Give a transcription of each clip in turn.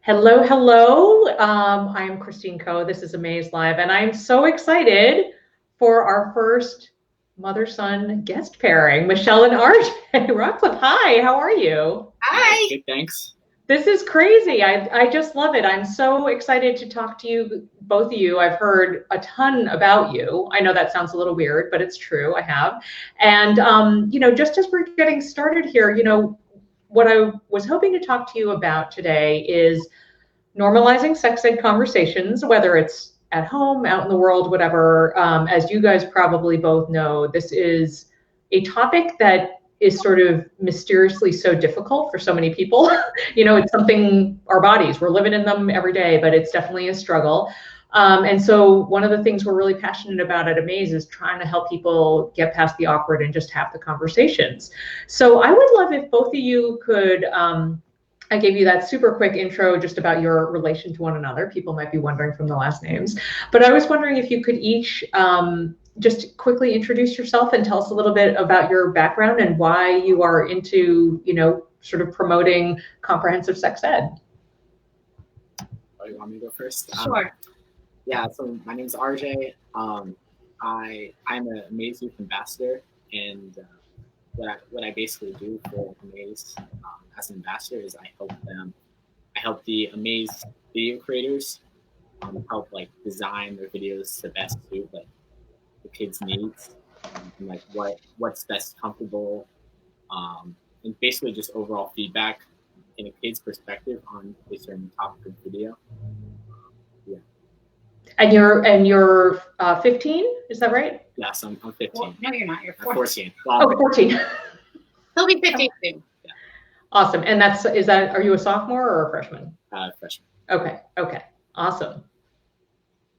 Hello, hello. I am Christine Coe. This is Amaze Live, and I'm so excited for our first mother-son guest pairing, Michelle and RJ Rawcliffe. Hi, how are you? Hi. Good, thanks. This is crazy. I just love it. I'm so excited to talk to you, both of you. I've heard a ton about you. I know that sounds a little weird, but it's true. I have. And, just as we're getting started here, what I was hoping to talk to you about today is normalizing sex ed conversations, whether it's at home, out in the world, whatever. As you guys probably both know, this is a topic that is sort of mysteriously so difficult for so many people. It's something, our bodies, we're living in them every day, but it's definitely a struggle. And so one of the things we're really passionate about at Amaze is trying to help people get past the awkward and just have the conversations. So I would love if both of you could, I gave you that super quick intro just about your relation to one another. People might be wondering from the last names, but I was wondering if you could each just quickly introduce yourself and tell us a little bit about your background and why you are into, sort of promoting comprehensive sex ed. Oh, you want me to go first? Sure. Yeah, so my name is RJ. I'm an Amaze Youth Ambassador, and what I basically do for Amaze as an ambassador is I help the Amaze video creators help design their videos to best suit the kids' needs, and what's best comfortable, and basically just overall feedback in a kid's perspective on a certain topic of video. Yeah. And you're 15, is that right? Yes, I'm 15. Well, no, you're not. You're 14. Oh, 14. He'll be 15 soon. Yeah. Awesome. And are you a sophomore or a freshman? Freshman. Okay. Awesome.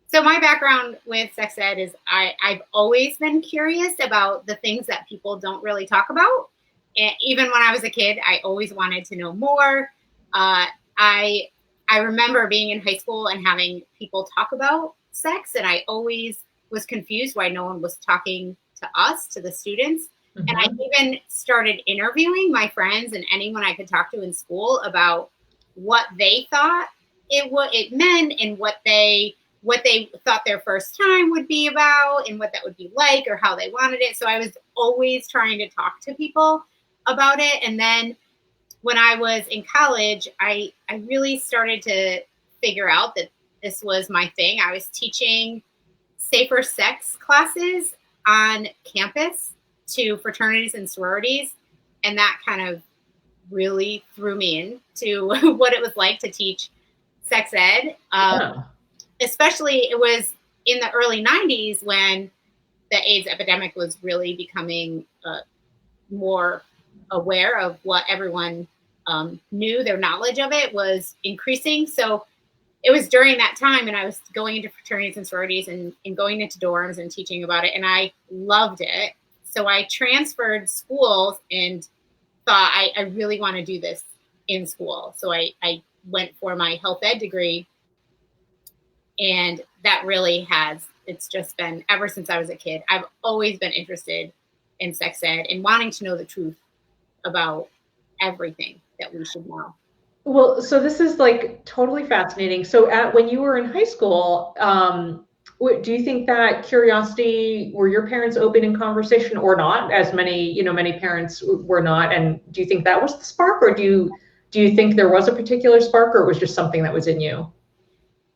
So my background with sex ed is I've always been curious about the things that people don't really talk about. And even when I was a kid, I always wanted to know more. I remember being in high school and having people talk about sex, and I always was confused why no one was talking to us, to the students. Mm-hmm. And I even started interviewing my friends and anyone I could talk to in school about what they thought it meant and what they thought their first time would be about and what that would be like or how they wanted it. So I was always trying to talk to people about it. And then when I was in college, I really started to figure out that this was my thing. I was teaching safer sex classes on campus to fraternities and sororities. And that kind of really threw me into what it was like to teach sex ed. Especially it was in the early 90s when the AIDS epidemic was really becoming more aware of what everyone knew. Their knowledge of it was increasing. So it was during that time, and I was going into fraternities and sororities and going into dorms and teaching about it, and I loved it. So I transferred schools and thought I really want to do this in school. So I went for my health ed degree, and that really it's just been, ever since I was a kid, I've always been interested in sex ed and wanting to know the truth about everything that we should know. Well, so this is totally fascinating. So when you were in high school, do you think that curiosity, were your parents open in conversation or not? As many parents were not. And do you think that was the spark, or do you think there was a particular spark, or it was just something that was in you?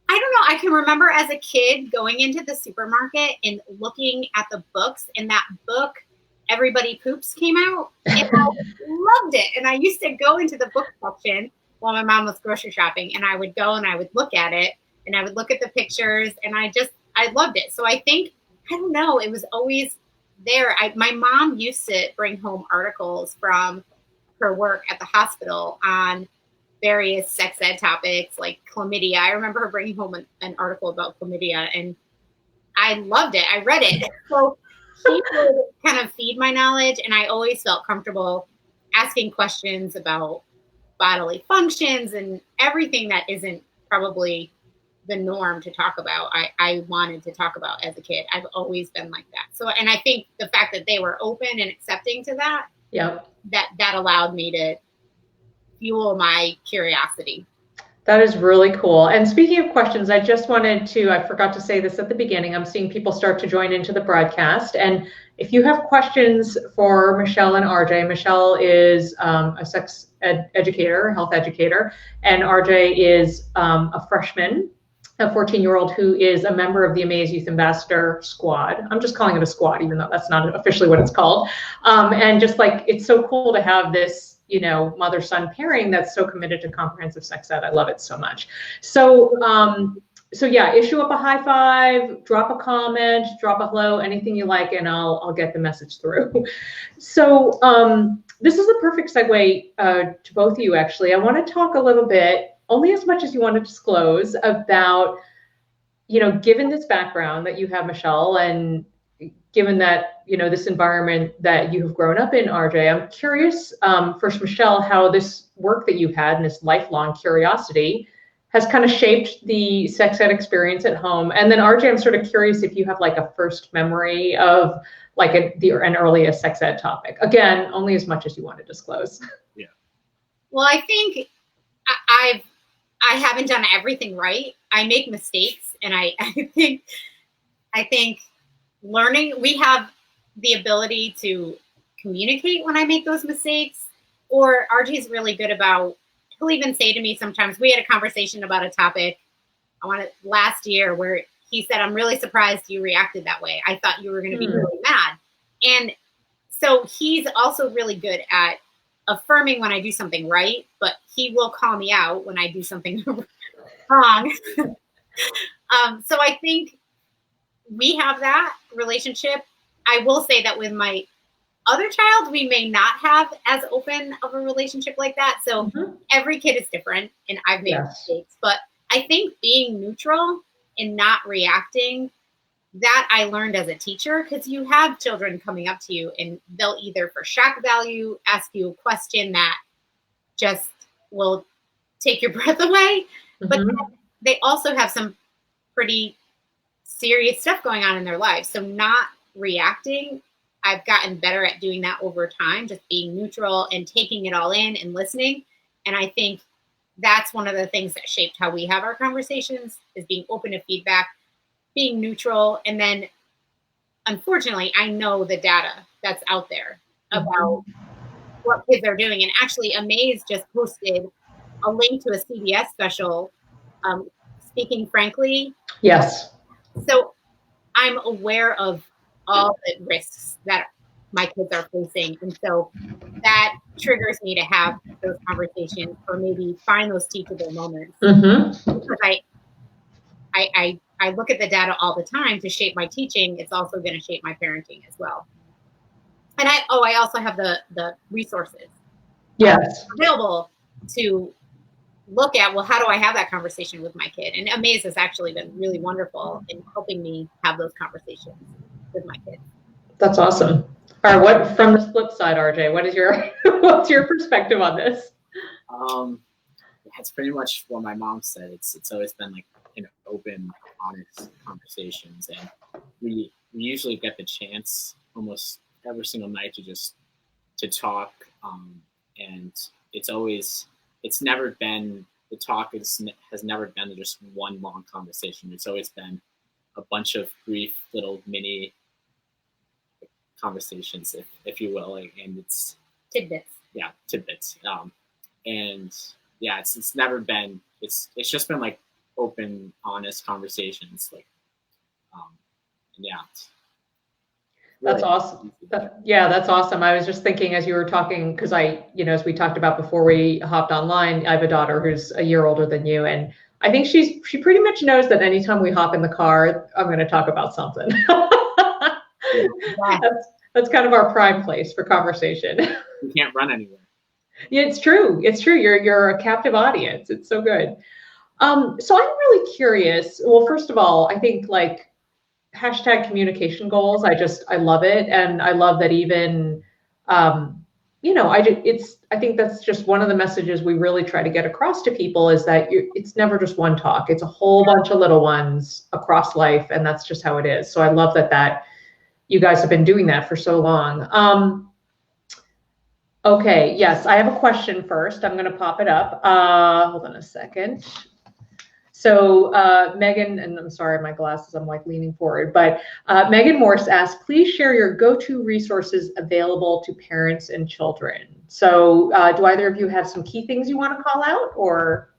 I don't know. I can remember as a kid going into the supermarket and looking at the books, and that book, Everybody Poops, came out, and I loved it. And I used to go into the book section while my mom was grocery shopping, and I would go and I would look at it, and I would look at the pictures, and I loved it. So I think, I don't know, it was always there. My mom used to bring home articles from her work at the hospital on various sex ed topics like chlamydia. I remember her bringing home an article about chlamydia, and I loved it. I read it. So she would kind of feed my knowledge, and I always felt comfortable asking questions about bodily functions and everything that isn't probably the norm to talk about. I wanted to talk about as a kid. I've always been like that. So, and I think the fact that they were open and accepting to that, yep, that allowed me to fuel my curiosity. That is really cool. And speaking of questions, I just wanted to, I forgot to say this at the beginning. I'm seeing people start to join into the broadcast. And if you have questions for Michelle and RJ, Michelle is a sex educator, health educator, and RJ is a freshman, a 14-year-old who is a member of the Amaze Youth Ambassador Squad. I'm just calling it a squad, even though that's not officially what it's called. And just like, it's so cool to have this, you know, mother-son pairing that's so committed to comprehensive sex ed. I love it so much. So, so yeah, issue up a high five, drop a comment, drop a hello, anything you like, and I'll get the message through. So this is a perfect segue to both of you, actually. I want to talk a little bit, only as much as you want to disclose, about, you know, given this background that you have, Michelle, and given that, you know, this environment that you have grown up in, RJ, I'm curious, first, Michelle, how this work that you've had and this lifelong curiosity has kind of shaped the sex ed experience at home. And then RJ, I'm sort of curious if you have like a first memory of like an earliest sex ed topic. Again, only as much as you want to disclose. Yeah. Well, I think I haven't done everything right. I make mistakes, and I think learning, we have the ability to communicate when I make those mistakes, or RJ's really good about, he'll even say to me sometimes, we had a conversation about a topic last year where he said, I'm really surprised you reacted that way. I thought you were going to be really mad. And so he's also really good at affirming when I do something right, but he will call me out when I do something wrong. So I think we have that relationship. I will say that with my other child, we may not have as open of a relationship like that. So every kid is different, and I've made mistakes. But I think being neutral and not reacting, that I learned as a teacher, because you have children coming up to you and they'll either for shock value ask you a question that just will take your breath away. But they also have some pretty serious stuff going on in their lives. So not reacting, I've gotten better at doing that over time, just being neutral and taking it all in and listening. And I think that's one of the things that shaped how we have our conversations, is being open to feedback, being neutral. And then unfortunately, I know the data that's out there about what kids are doing. And actually, Amaze just posted a link to a CBS special, Speaking Frankly. Yes. So I'm aware of all the risks that my kids are facing. And so that triggers me to have those conversations, or maybe find those teachable moments. Because I look at the data all the time to shape my teaching. It's also going to shape my parenting as well. And I also have the resources available to look at, well, how do I have that conversation with my kid? And Amaze has actually been really wonderful in helping me have those conversations with my kids. That's awesome. All right, what from the flip side, RJ, what is your what's your perspective on this? It's pretty much what my mom said. It's always been like, you know, open, honest conversations, and we usually get the chance almost every single night to talk, and it's never been, the talk has never been just one long conversation. It's always been a bunch of brief little mini conversations, if you will, and it's tidbits. Yeah, tidbits. And yeah, it's never been, it's just been like open, honest conversations, like, and yeah. That's awesome. That's awesome. I was just thinking as you were talking, because as we talked about before we hopped online, I have a daughter who's a year older than you, and I think she pretty much knows that anytime we hop in the car, I'm going to talk about something. That's kind of our prime place for conversation. You can't run anywhere. Yeah, it's true. It's true. You're a captive audience. It's so good. So I'm really curious. Well, first of all, I think like hashtag communication goals. I love it. And I love that even, I think that's just one of the messages we really try to get across to people, is that it's never just one talk. It's a whole bunch of little ones across life. And that's just how it is. So I love that you guys have been doing that for so long. Okay, yes, I have a question first. I'm going to pop it up. Hold on a second. So Megan, and I'm sorry, my glasses, I'm like leaning forward, but Megan Morse asked, please share your go-to resources available to parents and children. So do either of you have some key things you want to call out, or?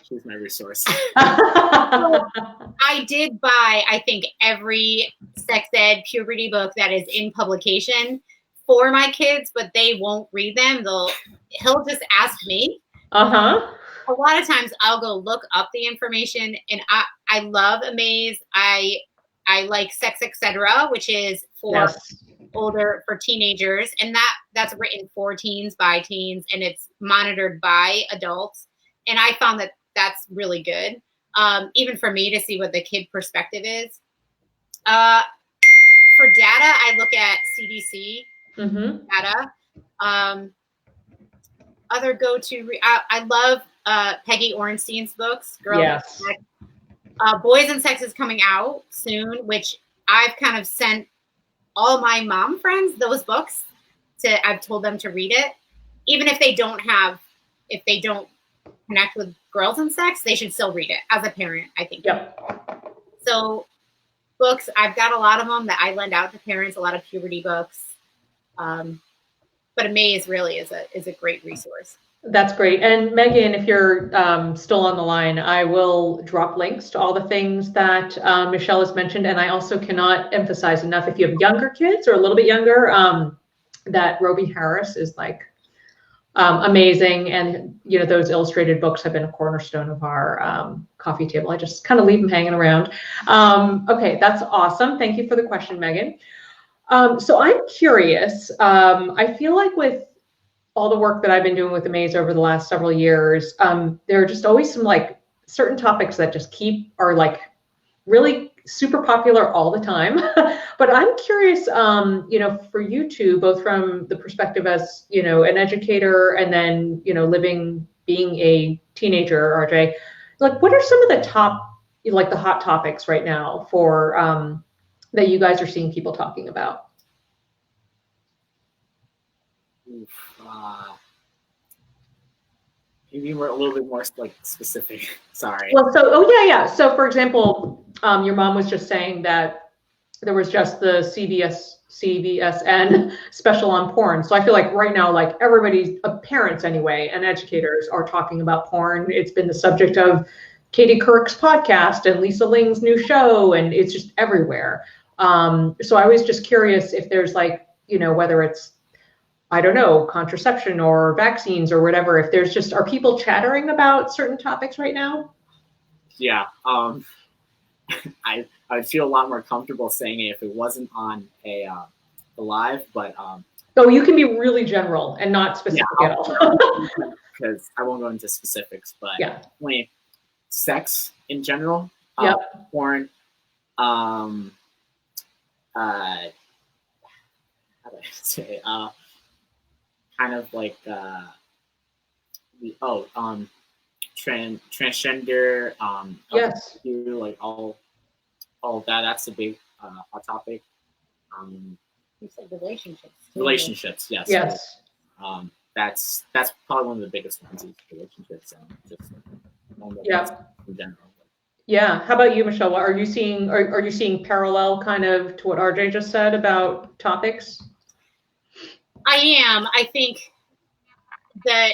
Here's my resource. I did buy, I think, every sex ed puberty book that is in publication for my kids, but they won't read them. He'll just ask me. Uh-huh. A lot of times I'll go look up the information, and I love Amaze. I like Sex Etc., which is for older, for teenagers, and that's written for teens by teens, and it's monitored by adults. And I found that that's really good, even for me to see what the kid perspective is. For data, I look at CDC data. Other go-to, I love Peggy Orenstein's books. Girls and Sex. Boys and Sex is coming out soon, which I've kind of sent all my mom friends those books. I've told them to read it, even if they don't connect with girls and sex, they should still read it as a parent, I think. Yep. So books, I've got a lot of them that I lend out to parents, a lot of puberty books. But Amaze really is a great resource. That's great. And Megan, if you're still on the line, I will drop links to all the things that Michelle has mentioned. And I also cannot emphasize enough, if you have younger kids or a little bit younger, that Roby Harris is like amazing. And, you know, those illustrated books have been a cornerstone of our coffee table. I just kind of leave them hanging around. Okay, that's awesome. Thank you for the question, Megan. So I'm curious, I feel like with all the work that I've been doing with Amaze over the last several years, there are just always some like certain topics that just are like really super popular all the time. But I'm curious, you know, for you two, both from the perspective as, you know, an educator and then, you know, being a teenager, RJ, like what are some of the top, like the hot topics right now for, that you guys are seeing people talking about? Maybe we're a little bit more like specific. Sorry. Well, so for example, your mom was just saying that there was just the CBSN special on porn. So I feel like right now, like everybody's, parents anyway, and educators are talking about porn. It's been the subject of Katie Couric's podcast and Lisa Ling's new show, and it's just everywhere. So I was just curious if there's like, you know, whether it's, I don't know, contraception or vaccines or whatever, if there's just, are people chattering about certain topics right now? Yeah. I would feel a lot more comfortable saying it if it wasn't on a live, but oh, you can be really general and not specific at all. Because I won't go into specifics, but yeah, sex in general, porn, how do I say, kind of like transgender, yes, like all of that. That's a big hot topic. You said relationships. Relationships, yes. Yes. That's probably one of the biggest ones is relationships and just in general. Yeah. How about you, Michelle? Are you seeing parallel kind of to what RJ just said about topics? I am. I think that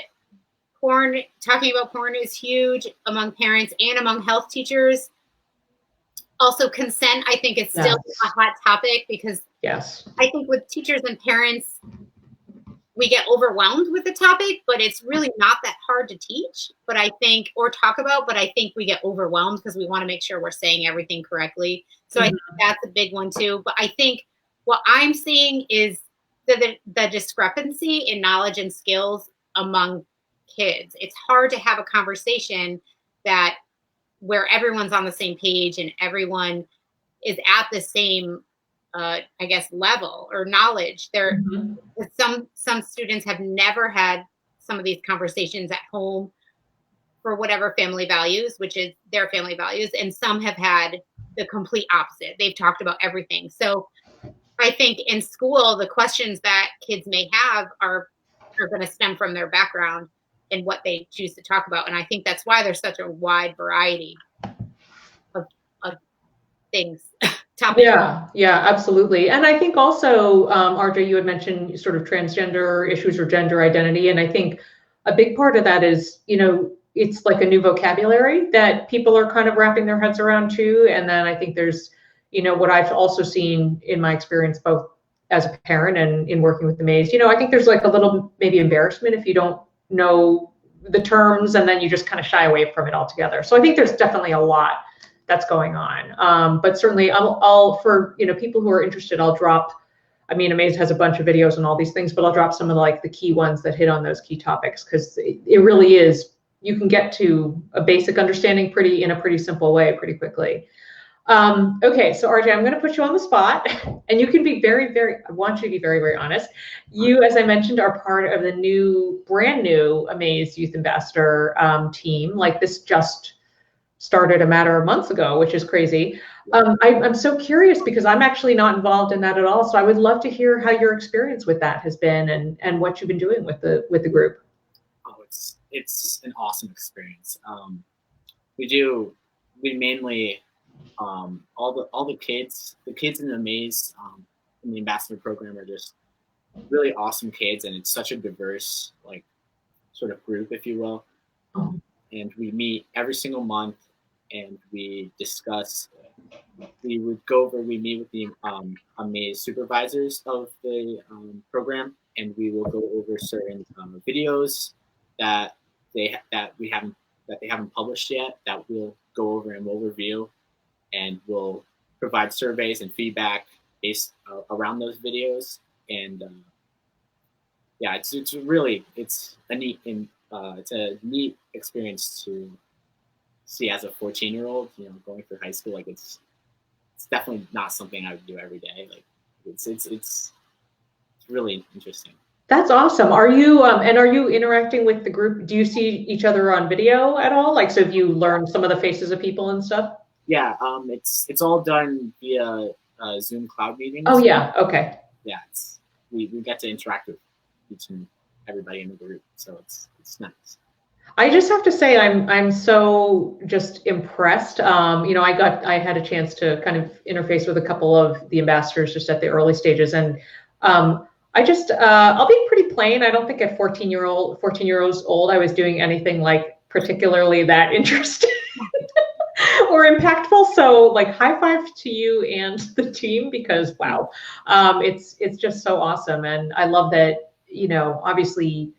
talking about porn is huge among parents and among health teachers. Also, consent, I think, is still a hot topic because I think with teachers and parents, we get overwhelmed with the topic, but it's really not that hard to teach, but I think, or talk about, but I think we get overwhelmed because we want to make sure we're saying everything correctly. So I think that's a big one too. But I think what I'm seeing is the discrepancy in knowledge and skills among kids. It's hard to have a conversation where everyone's on the same page and everyone is at the same I guess level or knowledge. Some students have never had some of these conversations at home for whatever family values, which is their family values, and some have had the complete opposite. They've talked about everything. So I think in school, the questions that kids may have are going to stem from their background and what they choose to talk about. And I think that's why there's such a wide variety of things. Yeah, absolutely. And I think also, RJ, you had mentioned sort of transgender issues or gender identity. And I think a big part of that is, it's like a new vocabulary that people are kind of wrapping their heads around too. And then I think there's, what I've also seen in my experience, both as a parent and in working with the Mays, I think there's like a little maybe embarrassment if you don't know the terms and then you just kind of shy away from it altogether. So I think there's definitely a lot that's going on. But certainly I'll for, people who are interested, I'll drop, Amaze has a bunch of videos and all these things, but I'll drop some of the key ones that hit on those key topics, because it really is, you can get to a basic understanding in a pretty simple way pretty quickly. Okay, so RJ, I'm going to put you on the spot, and you can be I want you to be very, very honest. You, as I mentioned, are part of the brand new Amaze Youth Ambassador team. This just started a matter of months ago, which is crazy. I'm so curious because I'm actually not involved in that at all. So I would love to hear how your experience with that has been and what you've been doing with the group. Oh, it's an awesome experience. We mainly all the kids in the Maze in the ambassador program are just really awesome kids, and it's such a diverse sort of group, if you will. And we meet every single month, and we discuss. We meet with the Amaze supervisors of the program, and we will go over certain videos that they haven't published yet, that we'll go over and we'll review, and we'll provide surveys and feedback based around those videos. And it's a neat experience to see as a 14-year-old, going through high school. It's definitely not something I would do every day. It's really interesting. That's awesome. Are you interacting with the group? Do you see each other on video at all? So have you learned some of the faces of people and stuff? Yeah, it's all done via Zoom cloud meetings. Oh yeah, okay. Yeah, we get to interact with each and everybody in the group, so it's nice. I just have to say I'm so just impressed. I had a chance to kind of interface with a couple of the ambassadors just at the early stages, and I'll be pretty plain. I don't think at 14 years old I was doing anything particularly that interesting or impactful. So high five to you and the team, because wow, it's just so awesome. And I love that, obviously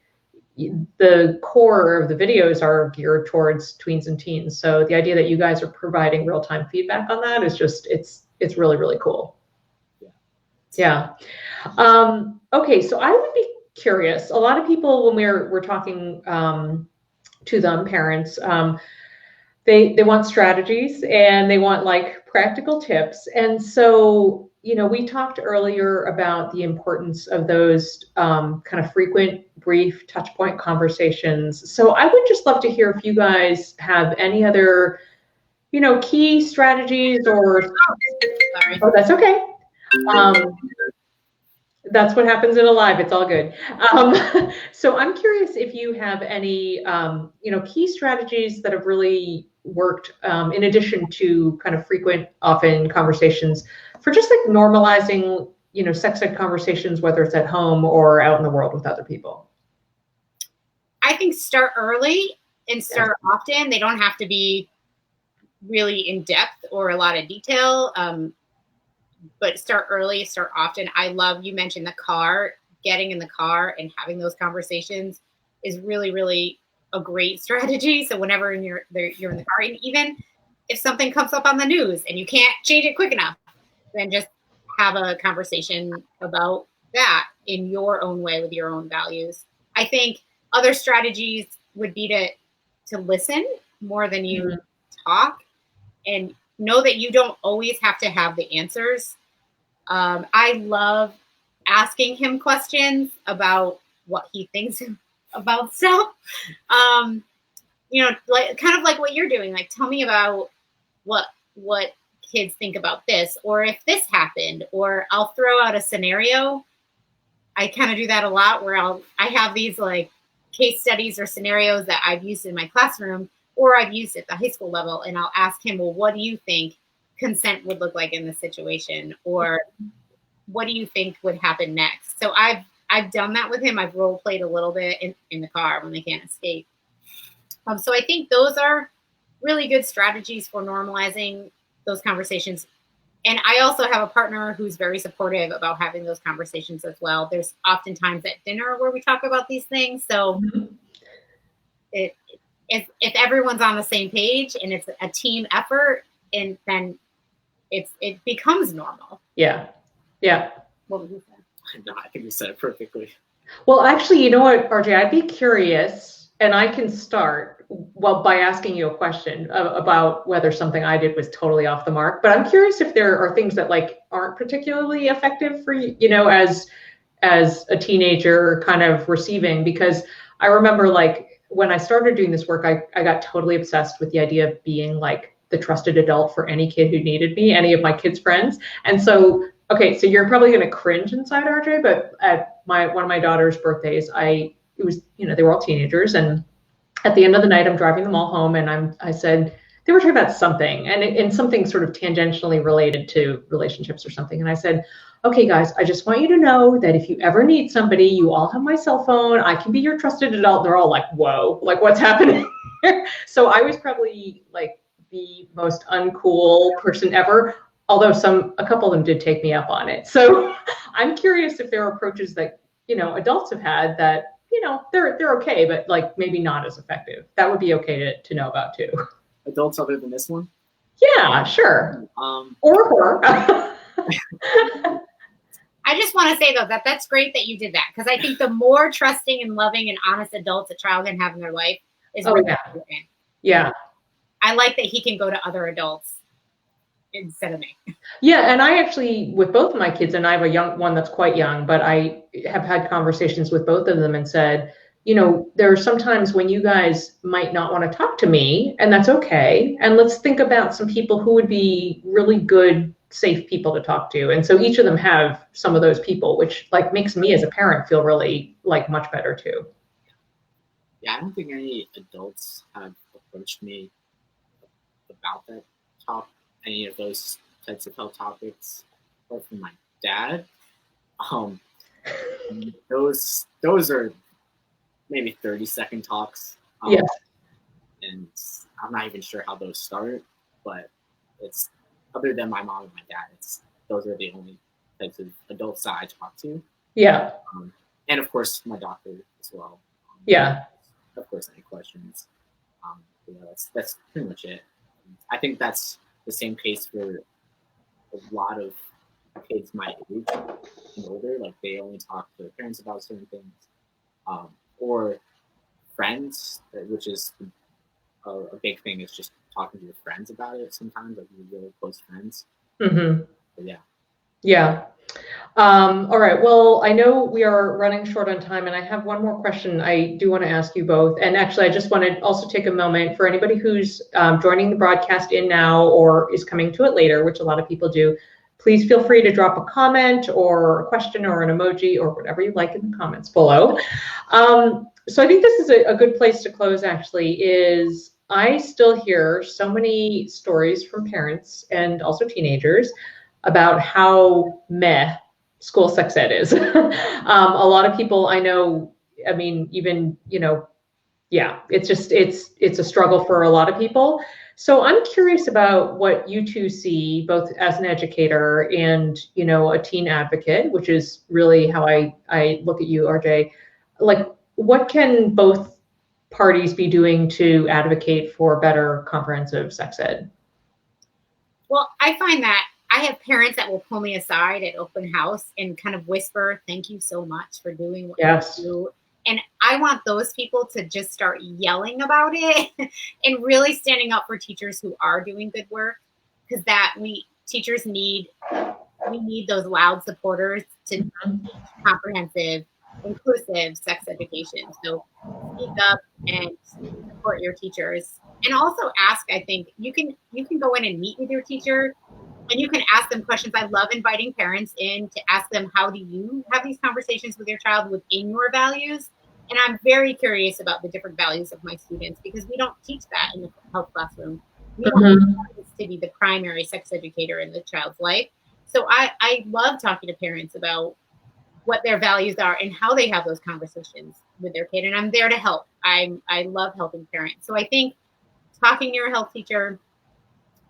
the core of the videos are geared towards tweens and teens. So the idea that you guys are providing real-time feedback on that is just, it's really, really cool. Yeah. Okay, so I would be curious. A lot of people, when we're talking to them, parents, they want strategies and they want practical tips. And so, we talked earlier about the importance of those kind of frequent, brief touch point conversations. So I would just love to hear if you guys have any other, key strategies or, oh, that's okay. That's what happens in a live. It's all good. So I'm curious if you have any, key strategies that have really worked in addition to kind of frequent, often conversations for just normalizing, sex ed conversations, whether it's at home or out in the world with other people. I think start early and start often. They don't have to be really in depth or a lot of detail. But start early, start often. I love, you mentioned the car, getting in the car and having those conversations is really, really a great strategy. So whenever you're in the car, and even if something comes up on the news and you can't change it quick enough, then just have a conversation about that in your own way with your own values. I think other strategies would be to listen more than you talk, and know that you don't always have to have the answers. I love asking him questions about what he thinks about self. Kind of like what you're doing. Tell me about what kids think about this? Or if this happened, or I'll throw out a scenario. I kind of do that a lot where I have these like case studies or scenarios that I've used in my classroom or I've used at the high school level. And I'll ask him, well, what do you think consent would look like in this situation? Or what do you think would happen next? So I've done that with him. I've role played a little bit in the car when they can't escape. So I think those are really good strategies for normalizing those conversations. And I also have a partner who's very supportive about having those conversations as well. There's oftentimes at dinner where we talk about these things. So if everyone's on the same page and it's a team effort, and then it becomes normal. Yeah. Yeah. What would you say? No, I think you said it perfectly. Well, actually, you know what, RJ, I'd be curious, and I can start by asking you a question about whether something I did was totally off the mark. But I'm curious if there are things that like aren't particularly effective for you, as a teenager kind of receiving, because I remember like when I started doing this work, I got totally obsessed with the idea of being like the trusted adult for any kid who needed me, any of my kids' friends. And so, okay, so you're probably going to cringe inside, RJ, but at one of my daughter's birthdays, they were all teenagers, and at the end of the night, I'm driving them all home, and I said, they were talking about something, and something sort of tangentially related to relationships or something. And I said, okay, guys, I just want you to know that if you ever need somebody, you all have my cell phone. I can be your trusted adult. And they're all like, whoa, like what's happening? So I was probably like the most uncool person ever, although a couple of them did take me up on it. So I'm curious if there are approaches that, adults have had that, they're okay, but like maybe not as effective. That would be okay to know about too. Adults other than this one? Yeah, sure. Or her. I just want to say though that's great that you did that, because I think the more trusting and loving and honest adults a child can have in their life is really important. Yeah. I like that he can go to other adults instead of me. Yeah, and I actually, with both of my kids, and I have a young one that's quite young, but I have had conversations with both of them and said, there are some times when you guys might not want to talk to me, and that's okay. And let's think about some people who would be really good, safe people to talk to. And so each of them have some of those people, which like makes me as a parent feel really like much better too. Yeah, I don't think any adults have approached me about that topic, any of those types of health topics, apart from my dad. Those are maybe 30-second talks. Yes. And I'm not even sure how those start, but it's other than my mom and my dad, those are the only types of adults that I talk to. Yeah. And of course my doctor as well. Yeah. Of course, any questions. That's pretty much it. I think that's the same case for a lot of kids my age and older. Like they only talk to their parents about certain things, or friends, which is a big thing. Is just talking to your friends about it. Sometimes, like your really close friends. Mm-hmm. But yeah. Yeah. All right. Well, I know we are running short on time, and I have one more question I do want to ask you both. And actually, I just want to also take a moment for anybody who's joining the broadcast in now or is coming to it later, which a lot of people do. Please feel free to drop a comment or a question or an emoji or whatever you like in the comments below. So I think this is a good place to close, actually, is I still hear so many stories from parents and also teenagers about how meh school sex ed is. A lot of people I know, I mean, even, yeah, it's a struggle for a lot of people. So I'm curious about what you two see, both as an educator and, a teen advocate, which is really how I look at you, RJ. Like, what can both parties be doing to advocate for better comprehensive sex ed? Well, I find that I have parents that will pull me aside at open house and kind of whisper, thank you so much for doing what you do. And I want those people to just start yelling about it and really standing up for teachers who are doing good work, because teachers need those loud supporters to teach comprehensive, inclusive sex education. So speak up and support your teachers, and also ask. I think you can go in and meet with your teacher And you can ask them questions. I love inviting parents in to ask them, how do you have these conversations with your child within your values? And I'm very curious about the different values of my students, because we don't teach that in the health classroom. We don't want this to be the primary sex educator in the child's life. So I love talking to parents about what their values are and how they have those conversations with their kid. And I'm there to help. I love helping parents. So I think talking to your health teacher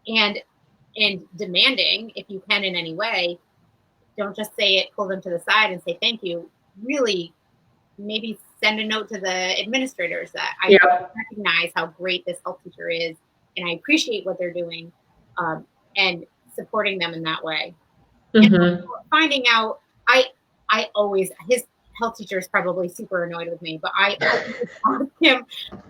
and demanding, if you can in any way, don't just say it, pull them to the side and say thank you. Really, maybe send a note to the administrators that I recognize how great this health teacher is, and I appreciate what they're doing, and supporting them in that way. And finding out, I always, his health teacher is probably super annoyed with me, but I ask him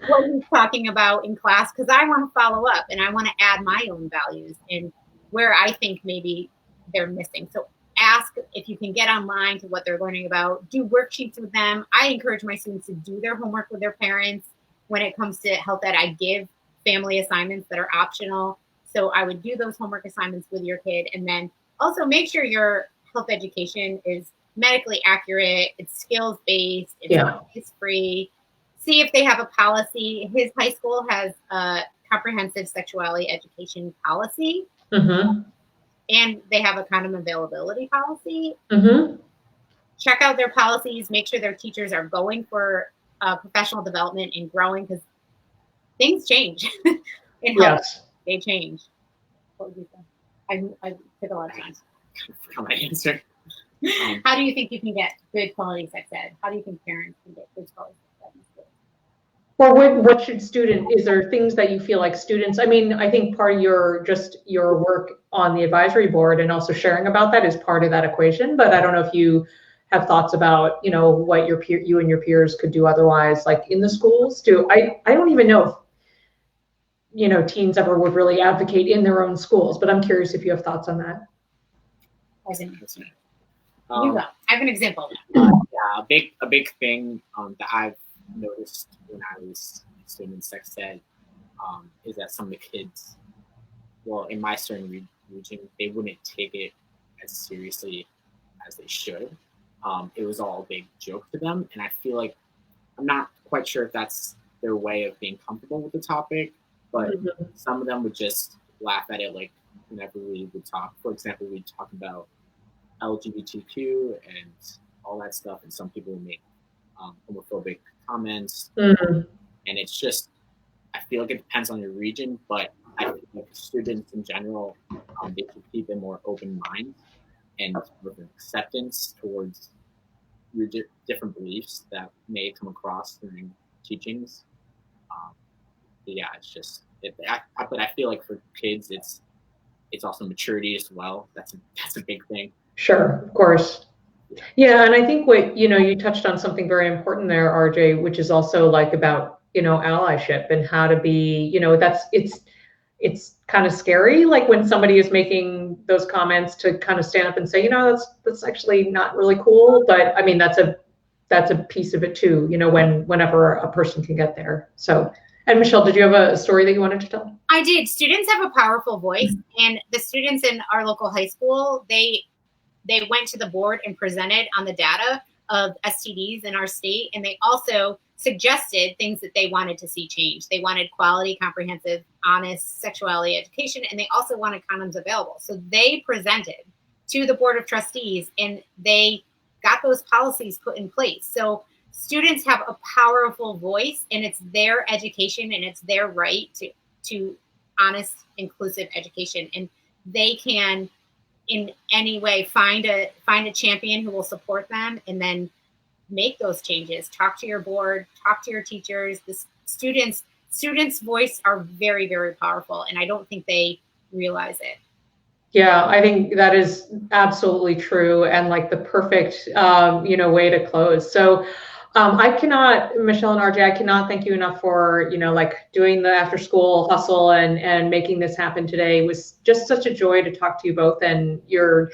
what he's talking about in class, because I want to follow up and I want to add my own values and where I think maybe they're missing. So ask if you can get online to what they're learning about, do worksheets with them. I encourage my students to do their homework with their parents. When it comes to health ed, I give family assignments that are optional. So I would do those homework assignments with your kid, and then also make sure your health education is medically accurate, it's skills-based, it's free. See if they have a policy. His high school has a comprehensive sexuality education policy, and they have a condom availability policy. Check out their policies, make sure their teachers are going for professional development and growing, because things change. In health, they change. What would you say? I took a lot of time. I forgot my answer. How do you think you can get good quality sex ed? How do you think parents can get good quality sex ed? Well, what should is there things that you feel like students, I mean, I think part of your work on the advisory board and also sharing about that is part of that equation, but I don't know if you have thoughts about, what you and your peers could do otherwise, like in the schools too. I don't even know if, teens ever would really advocate in their own schools, but I'm curious if you have thoughts on that. You go. I have an example. A big thing that I've noticed when I was studying sex ed is that some of the kids, well, in my certain region, they wouldn't take it as seriously as they should. It was all a big joke to them, and I feel like I'm not quite sure if that's their way of being comfortable with the topic, but some of them would just laugh at it, like whenever we would talk. For example, we'd talk about LGBTQ and all that stuff, and some people make homophobic comments, and it's just, I feel like it depends on your region, but I feel like students in general, they should keep a more open mind and with an acceptance towards your different beliefs that may come across during teachings. It's just, but I feel like for kids, it's also maturity as well. That's a big thing. Sure, of course. Yeah, and I think what, you touched on something very important there, RJ, which is also like about, allyship and how to be, it's kind of scary, like when somebody is making those comments, to kind of stand up and say, that's actually not really cool. But I mean, that's a piece of it too, whenever a person can get there. So, and Michelle, did you have a story that you wanted to tell? I did. Students have a powerful voice, and the students in our local high school, they went to the board and presented on the data of STDs in our state, and they also suggested things that they wanted to see change. They wanted quality, comprehensive, honest sexuality education, and they also wanted condoms available. So they presented to the Board of Trustees, and they got those policies put in place. So students have a powerful voice, and it's their education, and it's their right to honest, inclusive education. And they can, in any way, find a champion who will support them, and then make those changes. Talk to your board, talk to your teachers. The students' voice are very, very powerful, and I don't think they realize it. Yeah, I think that is absolutely true, and like the perfect way to close. So Michelle and RJ, I cannot thank you enough for, doing the after school hustle and making this happen today. It was just such a joy to talk to you both, and you're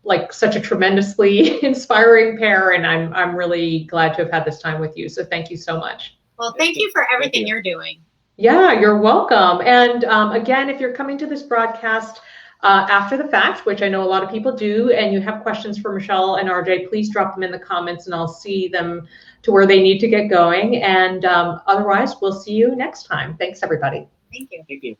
like such a tremendously inspiring pair, and I'm really glad to have had this time with you. So thank you so much. Well, thank you for everything you're doing. Yeah, you're welcome. And again, if you're coming to this broadcast, after the fact, which I know a lot of people do, and you have questions for Michelle and RJ, please drop them in the comments and I'll see them to where they need to get going. And otherwise, we'll see you next time. Thanks, everybody. Thank you. Thank you.